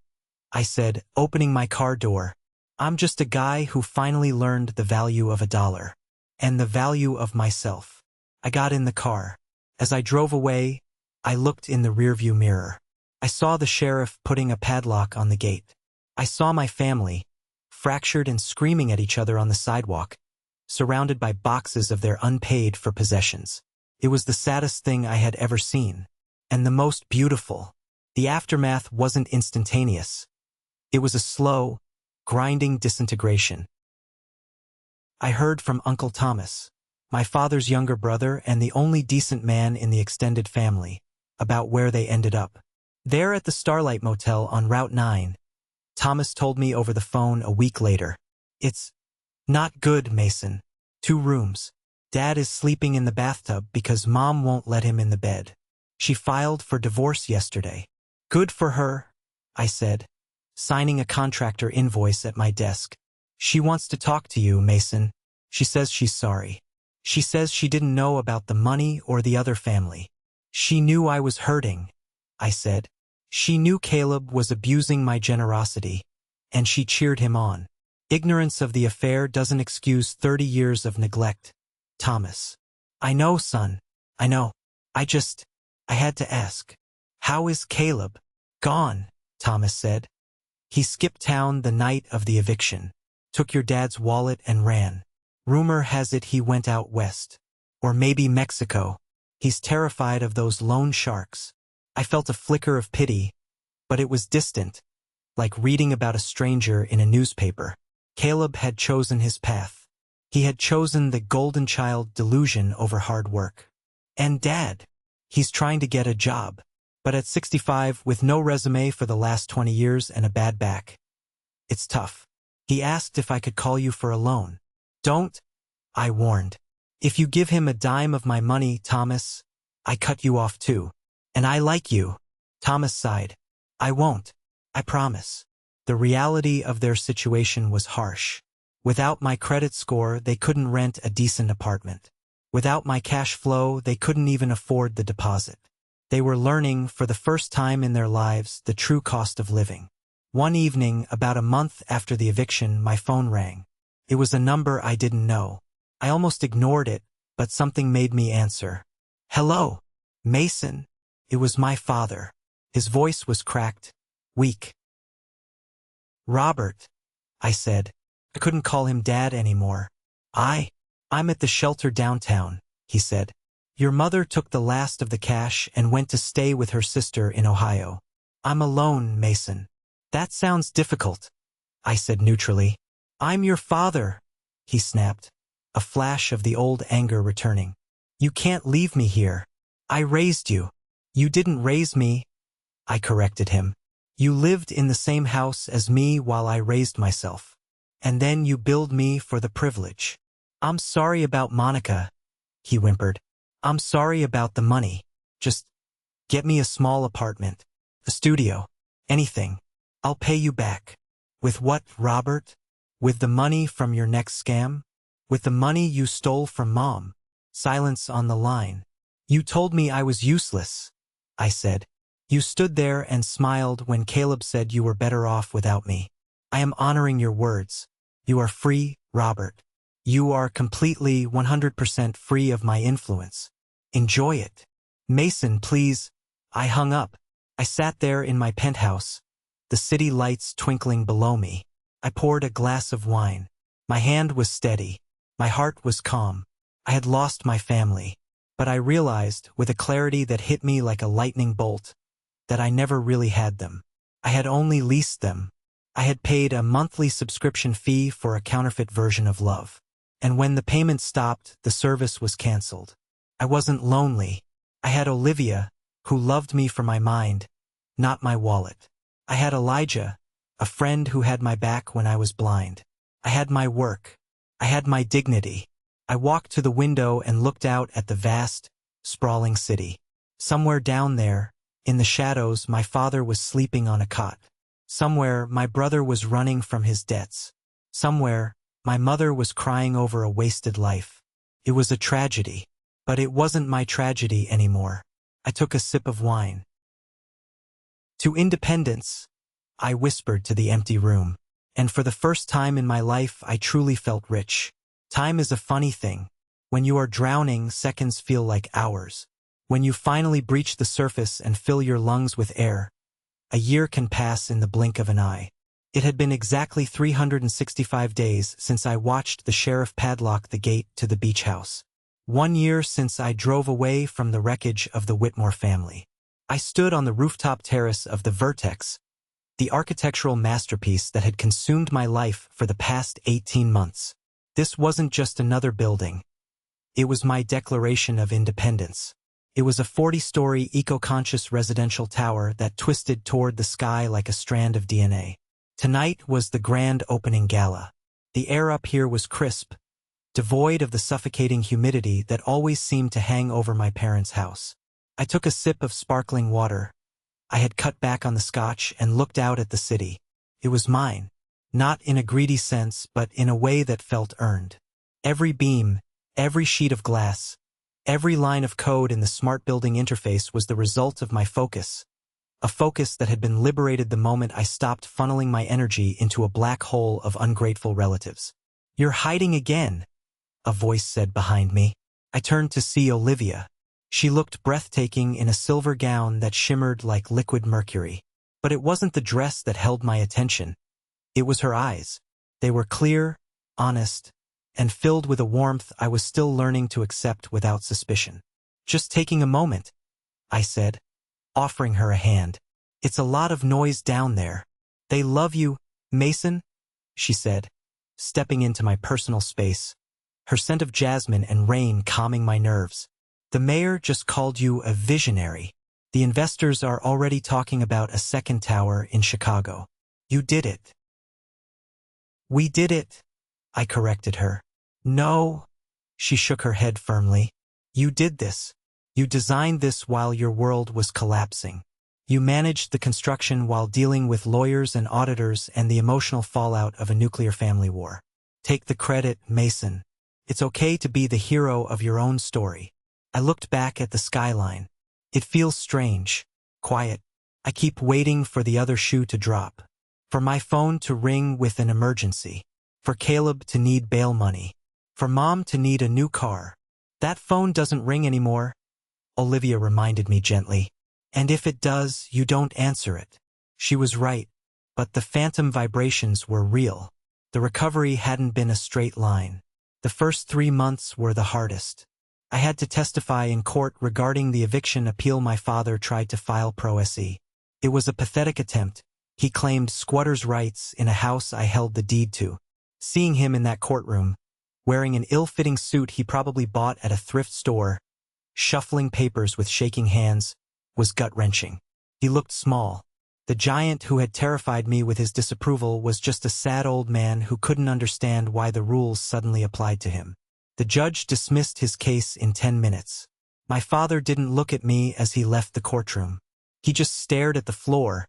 I said, opening my car door. I'm just a guy who finally learned the value of $1. And the value of myself. I got in the car. As I drove away, I looked in the rearview mirror. I saw the sheriff putting a padlock on the gate. I saw my family, fractured and screaming at each other on the sidewalk, surrounded by boxes of their unpaid-for possessions. It was the saddest thing I had ever seen, and the most beautiful. The aftermath wasn't instantaneous. It was a slow, grinding disintegration. I heard from Uncle Thomas, my father's younger brother and the only decent man in the extended family, about where they ended up. There at the Starlight Motel on Route 9, Thomas told me over the phone a week later. It's not good, Mason. 2 rooms. Dad is sleeping in the bathtub because Mom won't let him in the bed. She filed for divorce yesterday. Good for her, I said, signing a contractor invoice at my desk. She wants to talk to you, Mason. She says she's sorry. She says she didn't know about the money or the other family. She knew I was hurting, I said. She knew Caleb was abusing my generosity, and she cheered him on. Ignorance of the affair doesn't excuse 30 years of neglect, Thomas. I know, son. I know. I had to ask. How is Caleb? Gone, Thomas said. He skipped town the night of the eviction, took your dad's wallet and ran. Rumor has it he went out west. Or maybe Mexico. He's terrified of those loan sharks. I felt a flicker of pity, but it was distant, like reading about a stranger in a newspaper. Caleb had chosen his path. He had chosen the golden child delusion over hard work. And Dad, he's trying to get a job, but at 65 with no resume for the last 20 years and a bad back. It's tough. He asked if I could call you for a loan. Don't, I warned. If you give him a dime of my money, Thomas, I cut you off too. And I like you. Thomas sighed. I won't. I promise. The reality of their situation was harsh. Without my credit score, they couldn't rent a decent apartment. Without my cash flow, they couldn't even afford the deposit. They were learning, for the first time in their lives, the true cost of living. One evening, about a month after the eviction, my phone rang. It was a number I didn't know. I almost ignored it, but something made me answer. Hello, Mason. It was my father. His voice was cracked, weak. Robert, I said. I couldn't call him Dad anymore. I'm at the shelter downtown, he said. Your mother took the last of the cash and went to stay with her sister in Ohio. I'm alone, Mason. That sounds difficult, I said neutrally. I'm your father, he snapped, a flash of the old anger returning. You can't leave me here. I raised you. You didn't raise me, I corrected him. You lived in the same house as me while I raised myself. And then you billed me for the privilege. I'm sorry about Monica, he whimpered. I'm sorry about the money. Just get me a small apartment, a studio, anything. I'll pay you back. With what, Robert? With the money from your next scam? With the money you stole from Mom? Silence on the line. You told me I was useless, I said. You stood there and smiled when Caleb said you were better off without me. I am honoring your words. You are free, Robert. You are completely 100% free of my influence. Enjoy it. Mason, please. I hung up. I sat there in my penthouse, the city lights twinkling below me. I poured a glass of wine. My hand was steady. My heart was calm. I had lost my family. But I realized, with a clarity that hit me like a lightning bolt, that I never really had them. I had only leased them. I had paid a monthly subscription fee for a counterfeit version of love. And when the payment stopped, the service was canceled. I wasn't lonely. I had Olivia, who loved me for my mind, not my wallet. I had Elijah, a friend who had my back when I was blind. I had my work. I had my dignity. I walked to the window and looked out at the vast, sprawling city. Somewhere down there, in the shadows, my father was sleeping on a cot. Somewhere, my brother was running from his debts. Somewhere, my mother was crying over a wasted life. It was a tragedy. But it wasn't my tragedy anymore. I took a sip of wine. To independence, I whispered to the empty room. And for the first time in my life, I truly felt rich. Time is a funny thing. When you are drowning, seconds feel like hours. When you finally breach the surface and fill your lungs with air, a year can pass in the blink of an eye. It had been exactly 365 days since I watched the sheriff padlock the gate to the beach house. 1 year since I drove away from the wreckage of the Whitmore family. I stood on the rooftop terrace of the Vertex, the architectural masterpiece that had consumed my life for the past 18 months. This wasn't just another building. It was my declaration of independence. It was a 40-story eco-conscious residential tower that twisted toward the sky like a strand of DNA. Tonight was the grand opening gala. The air up here was crisp, devoid of the suffocating humidity that always seemed to hang over my parents' house. I took a sip of sparkling water. I had cut back on the scotch and looked out at the city. It was mine, not in a greedy sense, but in a way that felt earned. Every beam, every sheet of glass, every line of code in the smart building interface was the result of my focus, a focus that had been liberated the moment I stopped funneling my energy into a black hole of ungrateful relatives. "You're hiding again," a voice said behind me. I turned to see Olivia. She looked breathtaking in a silver gown that shimmered like liquid mercury. But it wasn't the dress that held my attention. It was her eyes. They were clear, honest, and filled with a warmth I was still learning to accept without suspicion. "Just taking a moment," I said, offering her a hand. "It's a lot of noise down there." "They love you, Mason," she said, stepping into my personal space, her scent of jasmine and rain calming my nerves. "The mayor just called you a visionary. The investors are already talking about a second tower in Chicago. You did it." "We did it," I corrected her. "No," she shook her head firmly. "You did this. You designed this while your world was collapsing. You managed the construction while dealing with lawyers and auditors and the emotional fallout of a nuclear family war. Take the credit, Mason. It's okay to be the hero of your own story." I looked back at the skyline. It feels strange, quiet. I keep waiting for the other shoe to drop, for my phone to ring with an emergency, for Caleb to need bail money, for Mom to need a new car. "That phone doesn't ring anymore," Olivia reminded me gently. "And if it does, you don't answer it." She was right, but the phantom vibrations were real. The recovery hadn't been a straight line. The first 3 months were the hardest. I had to testify in court regarding the eviction appeal my father tried to file pro se. It was a pathetic attempt. He claimed squatters' rights in a house I held the deed to. Seeing him in that courtroom, wearing an ill-fitting suit he probably bought at a thrift store, shuffling papers with shaking hands, was gut-wrenching. He looked small. The giant who had terrified me with his disapproval was just a sad old man who couldn't understand why the rules suddenly applied to him. The judge dismissed his case in 10 minutes. My father didn't look at me as he left the courtroom. He just stared at the floor,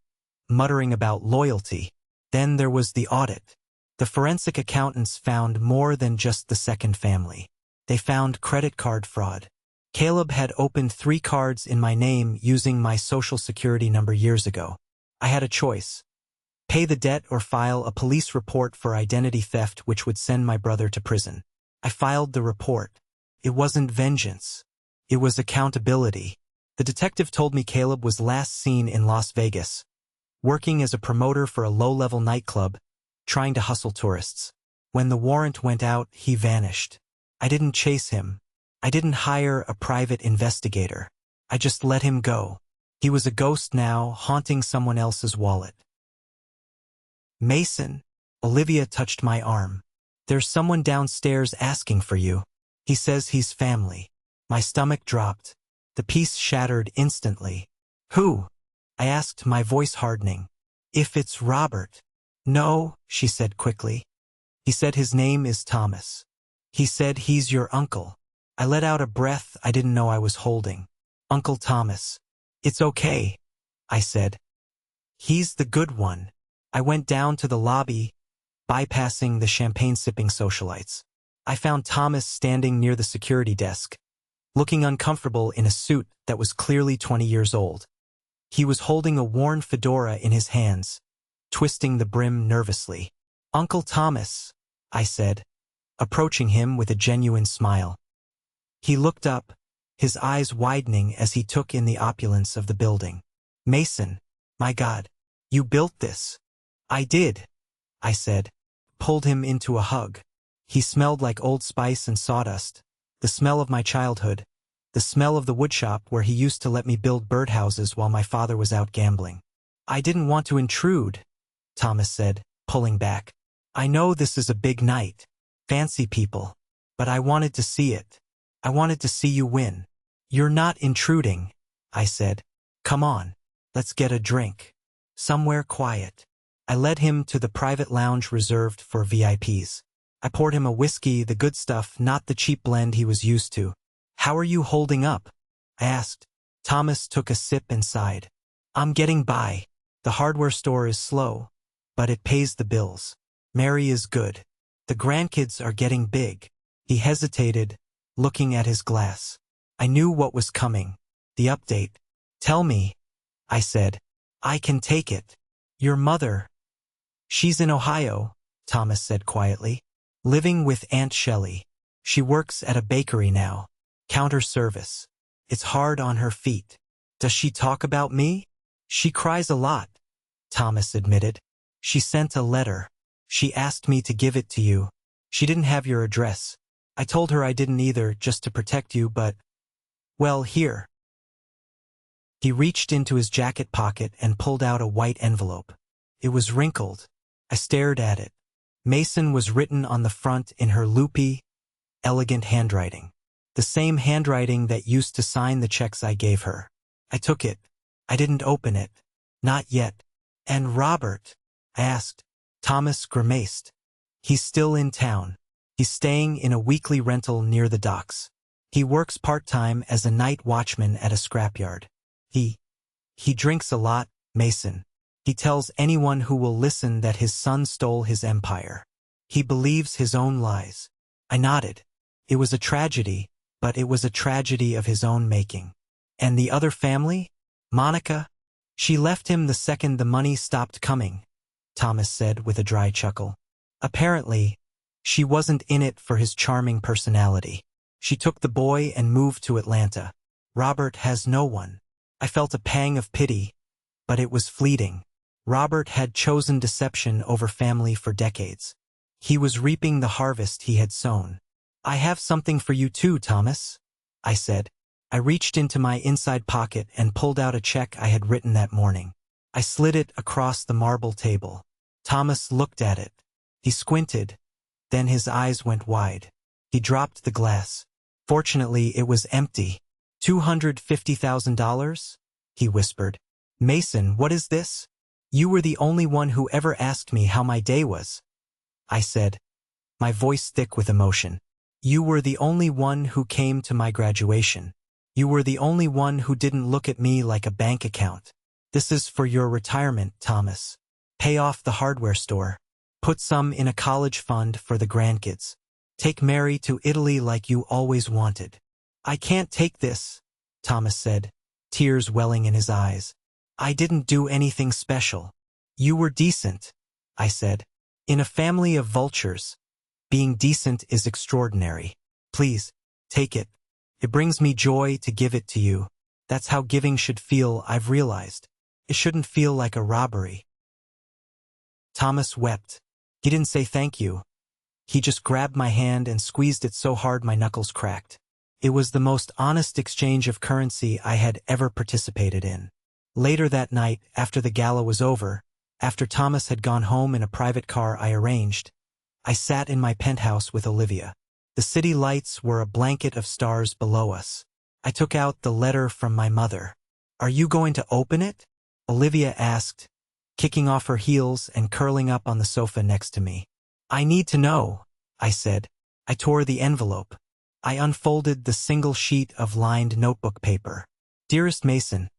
muttering about loyalty. Then there was the audit. The forensic accountants found more than just the second family. They found credit card fraud. Caleb had opened 3 cards in my name using my social security number years ago. I had a choice: pay the debt or file a police report for identity theft, which would send my brother to prison. I filed the report. It wasn't vengeance. It was accountability. The detective told me Caleb was last seen in Las Vegas, working as a promoter for a low-level nightclub, trying to hustle tourists. When the warrant went out, he vanished. I didn't chase him. I didn't hire a private investigator. I just let him go. He was a ghost now, haunting someone else's wallet. Mason. Olivia touched my arm. There's someone downstairs asking for you. He says he's family. My stomach dropped. The piece shattered instantly. Who? I asked, my voice hardening. If it's Robert. No, she said quickly. He said his name is Thomas. He said he's your uncle. I let out a breath I didn't know I was holding. Uncle Thomas. It's okay, I said. He's the good one. I went down to the lobby, bypassing the champagne-sipping socialites. I found Thomas standing near the security desk, looking uncomfortable in a suit that was clearly 20 years old. He was holding a worn fedora in his hands, twisting the brim nervously. Uncle Thomas, I said, approaching him with a genuine smile. He looked up, his eyes widening as he took in the opulence of the building. Mason, my God, you built this. I did, I said, pulled him into a hug. He smelled like Old Spice and sawdust, the smell of my childhood, the smell of the woodshop where he used to let me build birdhouses while my father was out gambling. I didn't want to intrude, Thomas said, pulling back. I know this is a big night, fancy people, but I wanted to see it. I wanted to see you win. You're not intruding, I said. Come on, let's get a drink. Somewhere quiet. I led him to the private lounge reserved for VIPs. I poured him a whiskey, the good stuff, not the cheap blend he was used to. How are you holding up? I asked. Thomas took a sip and sighed. I'm getting by. The hardware store is slow, but it pays the bills. Mary is good. The grandkids are getting big. He hesitated, looking at his glass. I knew what was coming. The update. Tell me, I said. I can take it. Your mother. She's in Ohio, Thomas said quietly. Living with Aunt Shelley. She works at a bakery now. Counter service. It's hard on her feet. Does she talk about me? She cries a lot, Thomas admitted. She sent a letter. She asked me to give it to you. She didn't have your address. I told her I didn't either, just to protect you, but... Well, here. He reached into his jacket pocket and pulled out a white envelope. It was wrinkled. I stared at it. Mason was written on the front in her loopy, elegant handwriting. The same handwriting that used to sign the checks I gave her. I took it. I didn't open it. Not yet. And Robert? I asked. Thomas grimaced. He's still in town. He's staying in a weekly rental near the docks. He works part-time as a night watchman at a scrapyard. He drinks a lot, Mason. He tells anyone who will listen that his son stole his empire. He believes his own lies. I nodded. It was a tragedy, but it was a tragedy of his own making. And the other family? Monica? She left him the second the money stopped coming, Thomas said with a dry chuckle. Apparently, she wasn't in it for his charming personality. She took the boy and moved to Atlanta. Robert has no one. I felt a pang of pity, but it was fleeting. Robert had chosen deception over family for decades. He was reaping the harvest he had sown. I have something for you too, Thomas, I said. I reached into my inside pocket and pulled out a check I had written that morning. I slid it across the marble table. Thomas looked at it. He squinted. Then his eyes went wide. He dropped the glass. Fortunately, it was empty. $250,000? He whispered. Mason, what is this? You were the only one who ever asked me how my day was, I said, my voice thick with emotion. You were the only one who came to my graduation. You were the only one who didn't look at me like a bank account. This is for your retirement, Thomas. Pay off the hardware store. Put some in a college fund for the grandkids. Take Mary to Italy like you always wanted. I can't take this, Thomas said, tears welling in his eyes. I didn't do anything special. You were decent, I said. In a family of vultures, being decent is extraordinary. Please, take it. It brings me joy to give it to you. That's how giving should feel, I've realized. It shouldn't feel like a robbery. Thomas wept. He didn't say thank you. He just grabbed my hand and squeezed it so hard my knuckles cracked. It was the most honest exchange of currency I had ever participated in. Later that night, after the gala was over, after Thomas had gone home in a private car I arranged, I sat in my penthouse with Olivia. The city lights were a blanket of stars below us. I took out the letter from my mother. Are you going to open it? Olivia asked, kicking off her heels and curling up on the sofa next to me. I need to know, I said. I tore the envelope. I unfolded the single sheet of lined notebook paper. Dearest Mason,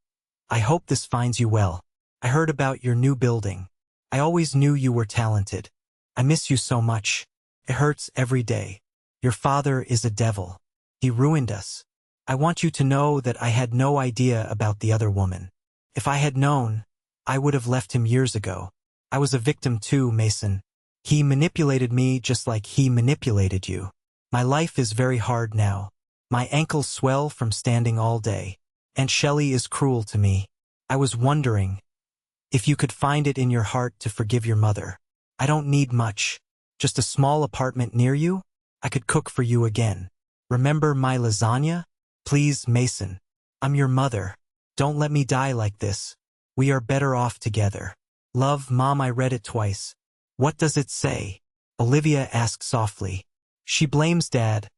I hope this finds you well. I heard about your new building. I always knew you were talented. I miss you so much. It hurts every day. Your father is a devil. He ruined us. I want you to know that I had no idea about the other woman. If I had known, I would have left him years ago. I was a victim too, Mason. He manipulated me just like he manipulated you. My life is very hard now. My ankles swell from standing all day. And Shelley is cruel to me. I was wondering if you could find it in your heart to forgive your mother. I don't need much. Just a small apartment near you. I could cook for you again. Remember my lasagna? Please, Mason. I'm your mother. Don't let me die like this. We are better off together. Love, Mom. I read it twice. What does it say? Olivia asked softly. She blames Dad.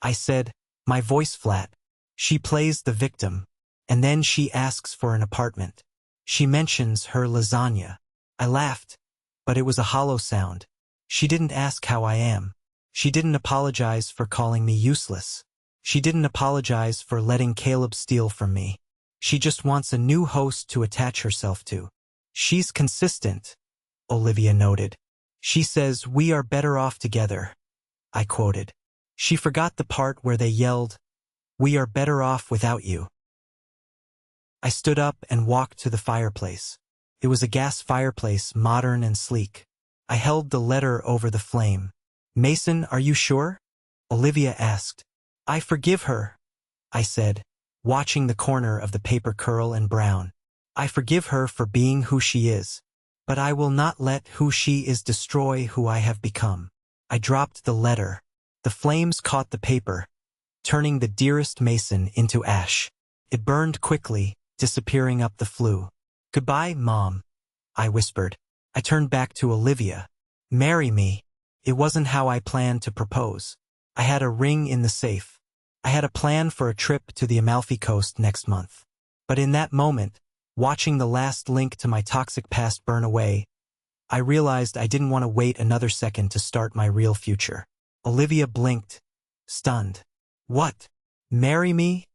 I said, my voice flat. She plays the victim. And then she asks for an apartment. She mentions her lasagna. I laughed, but it was a hollow sound. She didn't ask how I am. She didn't apologize for calling me useless. She didn't apologize for letting Caleb steal from me. She just wants a new host to attach herself to. She's consistent, Olivia noted. She says, we are better off together, I quoted. She forgot the part where they yelled, we are better off without you. I stood up and walked to the fireplace. It was a gas fireplace, modern and sleek. I held the letter over the flame. Mason, are you sure? Olivia asked. I forgive her, I said, watching the corner of the paper curl and brown. I forgive her for being who she is. But I will not let who she is destroy who I have become. I dropped the letter. The flames caught the paper, turning the dearest Mason into ash. It burned quickly, disappearing up the flue. Goodbye, Mom, I whispered. I turned back to Olivia. Marry me. It wasn't how I planned to propose. I had a ring in the safe. I had a plan for a trip to the Amalfi Coast next month. But in that moment, watching the last link to my toxic past burn away, I realized I didn't want to wait another second to start my real future. Olivia blinked, stunned. What? Marry me?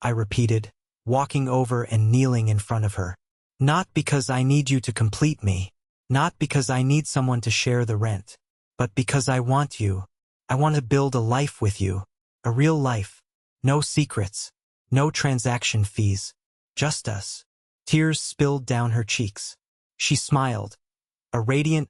I repeated, walking over and kneeling in front of her. Not because I need you to complete me. Not because I need someone to share the rent. But because I want you. I want to build a life with you. A real life. No secrets. No transaction fees. Just us. Tears spilled down her cheeks. She smiled. A radiant,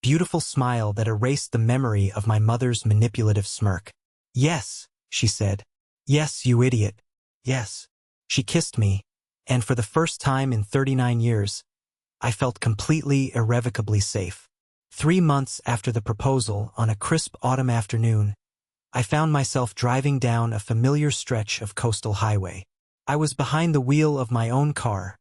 beautiful smile that erased the memory of my mother's manipulative smirk. Yes, she said. Yes, you idiot. Yes. She kissed me, and for the first time in 39 years, I felt completely, irrevocably safe. 3 months after the proposal, on a crisp autumn afternoon, I found myself driving down a familiar stretch of coastal highway. I was behind the wheel of my own car,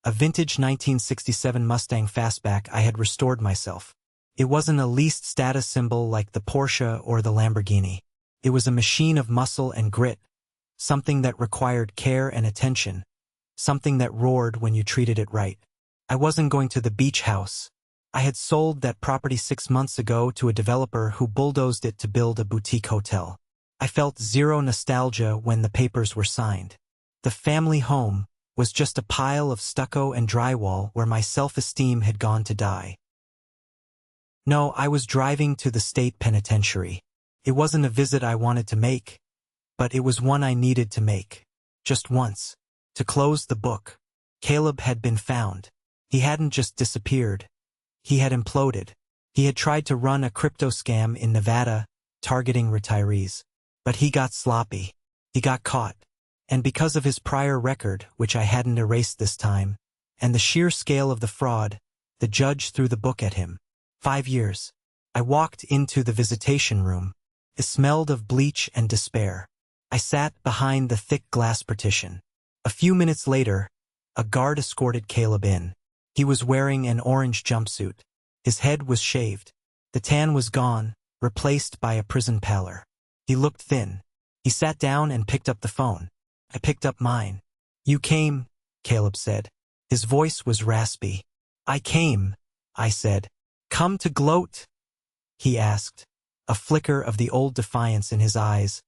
a vintage 1967 Mustang Fastback I had restored myself. It wasn't a leased status symbol like the Porsche or the Lamborghini. It was a machine of muscle and grit, something that required care and attention, something that roared when you treated it right. I wasn't going to the beach house. I had sold that property 6 months ago to a developer who bulldozed it to build a boutique hotel. I felt zero nostalgia when the papers were signed. The family home was just a pile of stucco and drywall where my self-esteem had gone to die. No, I was driving to the state penitentiary. It wasn't a visit I wanted to make, but it was one I needed to make. Just once. To close the book. Caleb had been found. He hadn't just disappeared. He had imploded. He had tried to run a crypto scam in Nevada, targeting retirees. But he got sloppy. He got caught. And because of his prior record, which I hadn't erased this time, and the sheer scale of the fraud, the judge threw the book at him. 5 years. I walked into the visitation room. It smelled of bleach and despair. I sat behind the thick glass partition. A few minutes later, a guard escorted Caleb in. He was wearing an orange jumpsuit. His head was shaved. The tan was gone, replaced by a prison pallor. He looked thin. He sat down and picked up the phone. I picked up mine. "You came," Caleb said. His voice was raspy. "I came," I said. "Come to gloat?" he asked, a flicker of the old defiance in his eyes,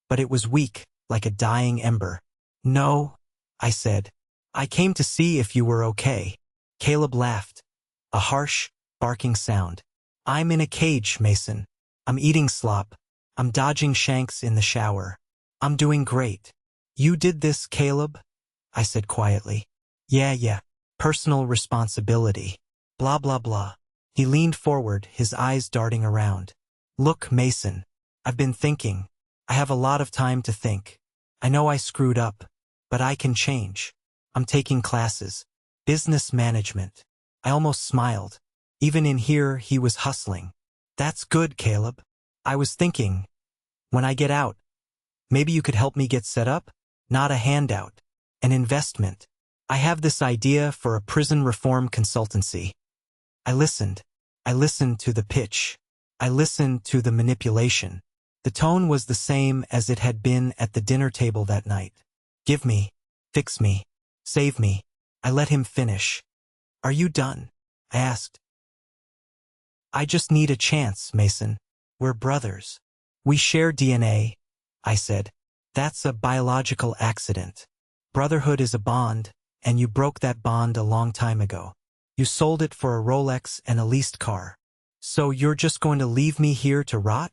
but it was weak, like a dying ember. "No," I said. "I came to see if you were okay." Caleb laughed, a harsh, barking sound. "I'm in a cage, Mason. I'm eating slop. I'm dodging shanks in the shower. I'm doing great." "You did this, Caleb?" I said quietly. Yeah. Personal responsibility. Blah, blah, blah." He leaned forward, his eyes darting around. "Look, Mason, I've been thinking. I have a lot of time to think. I know I screwed up, but I can change. I'm taking classes. Business management." I almost smiled. Even in here, he was hustling. "That's good, Caleb. I was thinking, when I get out, maybe you could help me get set up? Not a handout. An investment. I have this idea for a prison reform consultancy." I listened. I listened to the pitch. I listened to the manipulation. The tone was the same as it had been at the dinner table that night. "Give me. Fix me. Save me." I let him finish. "Are you done?" I asked. "I just need a chance, Mason. We're brothers. We share DNA," I said. "That's a biological accident. Brotherhood is a bond, and you broke that bond a long time ago. You sold it for a Rolex and a leased car. So you're just going to leave me here to rot?"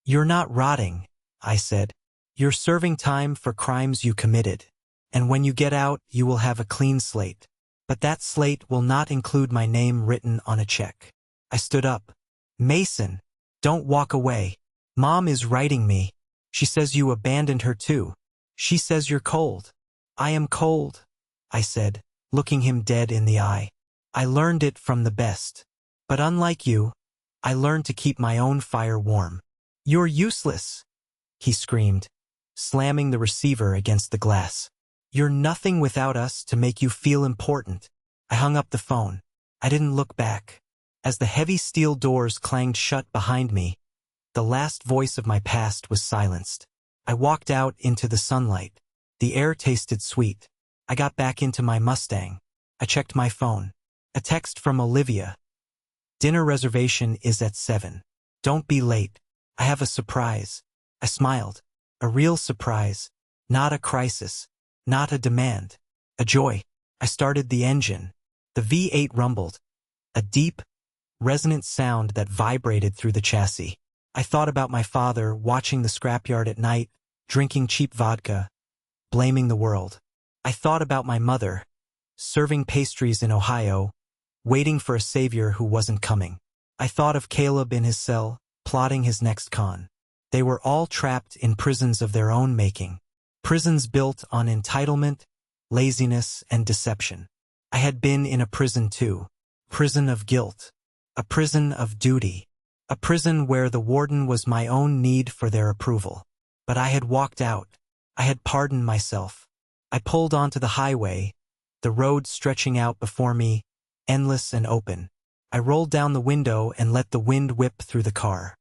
"You're not rotting," I said. "You're serving time for crimes you committed. And when you get out, you will have a clean slate. But that slate will not include my name written on a check." I stood up. "Mason, don't walk away. Mom is writing me. She says you abandoned her too. She says you're cold." "I am cold," I said, looking him dead in the eye. "I learned it from the best. But unlike you, I learned to keep my own fire warm." "You're useless," he screamed, slamming the receiver against the glass. "You're nothing without us to make you feel important." I hung up the phone. I didn't look back. As the heavy steel doors clanged shut behind me, the last voice of my past was silenced. I walked out into the sunlight. The air tasted sweet. I got back into my Mustang. I checked my phone. A text from Olivia. "Dinner reservation is at 7. Don't be late. I have a surprise." I smiled. A real surprise. Not a crisis. Not a demand. A joy. I started the engine. The V8 rumbled. A deep, resonant sound that vibrated through the chassis. I thought about my father watching the scrapyard at night, drinking cheap vodka, blaming the world. I thought about my mother, serving pastries in Ohio, waiting for a savior who wasn't coming. I thought of Caleb in his cell, plotting his next con. They were all trapped in prisons of their own making. Prisons built on entitlement, laziness, and deception. I had been in a prison too. Prison of guilt. A prison of duty. A prison where the warden was my own need for their approval. But I had walked out. I had pardoned myself. I pulled onto the highway, the road stretching out before me, endless and open. I rolled down the window and let the wind whip through the car.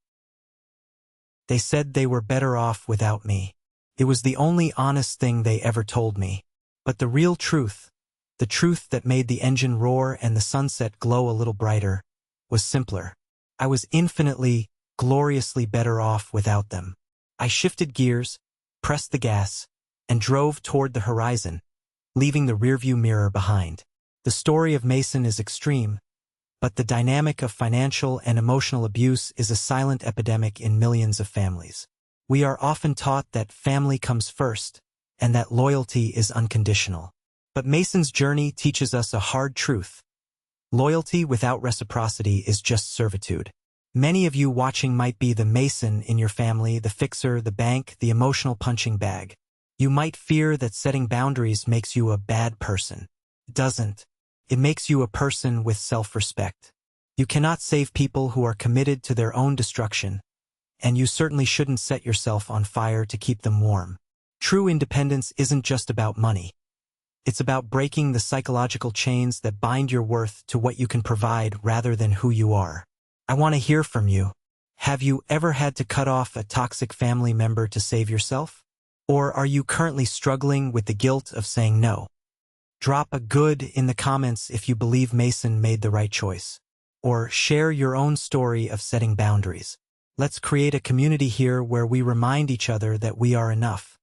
They said they were better off without me. It was the only honest thing they ever told me. But the real truth, the truth that made the engine roar and the sunset glow a little brighter, was simpler. I was infinitely, gloriously better off without them. I shifted gears, pressed the gas, and drove toward the horizon, leaving the rearview mirror behind. The story of Mason is extreme, but the dynamic of financial and emotional abuse is a silent epidemic in millions of families. We are often taught that family comes first, and that loyalty is unconditional. But Mason's journey teaches us a hard truth. Loyalty without reciprocity is just servitude. Many of you watching might be the Mason in your family, the fixer, the bank, the emotional punching bag. You might fear that setting boundaries makes you a bad person. It doesn't. It makes you a person with self-respect. You cannot save people who are committed to their own destruction, and you certainly shouldn't set yourself on fire to keep them warm. True independence isn't just about money. It's about breaking the psychological chains that bind your worth to what you can provide rather than who you are. I want to hear from you. Have you ever had to cut off a toxic family member to save yourself? Or are you currently struggling with the guilt of saying no? Drop a good in the comments if you believe Mason made the right choice. Or share your own story of setting boundaries. Let's create a community here where we remind each other that we are enough,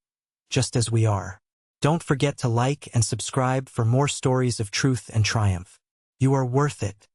just as we are. Don't forget to like and subscribe for more stories of truth and triumph. You are worth it.